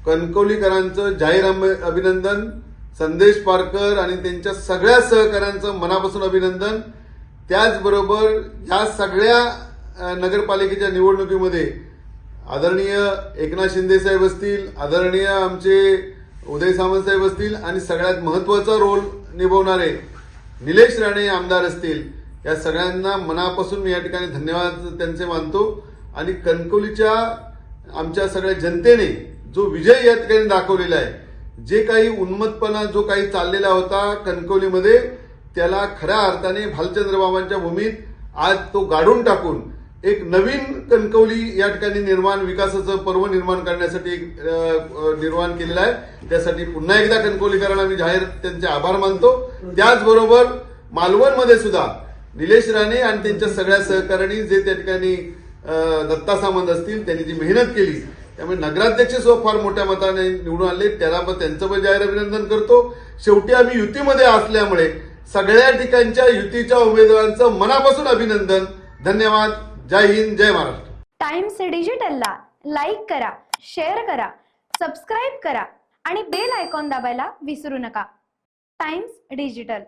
कणकवलीकरांचं जाहीर अभिनंदन, संदेश पारकर आणि त्यांच्या सगळ्या सहकाऱ्यांचं मनापासून अभिनंदन। त्याचबरोबर या सगळ्या नगरपालिकेच्या निवडणुकीमध्ये आदरणीय एकनाथ शिंदे साहेब असतील, आदरणीय आमचे उदय सामंत साहेब असतील आणि सगळ्यात महत्वाचा रोल निभवणारे निलेश राणे आमदार असतील, या सगळ्यांना मनापासून मी या ठिकाणी धन्यवाद त्यांचे मानतो। आणि कणकवलीच्या आमच्या सगळ्या जनतेने जो विजय या ठिकाणी दाखवलेला आहे, जे काही उन्मत्तपणा जो काही चाललेला होता कणकवलीमध्ये, त्याला खऱ्या अर्थाने भालचंद्र बाबांच्या भूमीत आज तो गाडून टाकून एक नवीन कणकवली या ठिकाणी विकासाचं पर्व निर्माण करण्यासाठी निर्माण केलेला आहे। त्यासाठी पुन्हा एकदा कणकवलीकरांना मी जाहीर त्यांचे आभार मानतो। त्याचबरोबर मालवणमध्ये सुद्धा निलेश राणे आणि त्यांच्या सगळ्या सहकाऱ्यांनी जे त्या ठिकाणी दत्ता सामंत असतील त्यांनी जी मेहनत केली, त्यामुळे नगराध्यक्ष फार मोठ्या मताने निवडून आले, त्याला पण त्यांचं पण जाहीर अभिनंदन करतो। शेवटी आम्ही युतीमध्ये असल्यामुळे सगळ्या ठिकाणच्या युतीच्या उमेदवारांचं मनापासून अभिनंदन, धन्यवाद। जय हिंद, जय महाराष्ट्र। टाइम्स डिजिटलला लाईक करा, शेअर करा, सबस्क्राईब करा आणि बेल आयकॉन दाबायला विसरू नका। Times digital.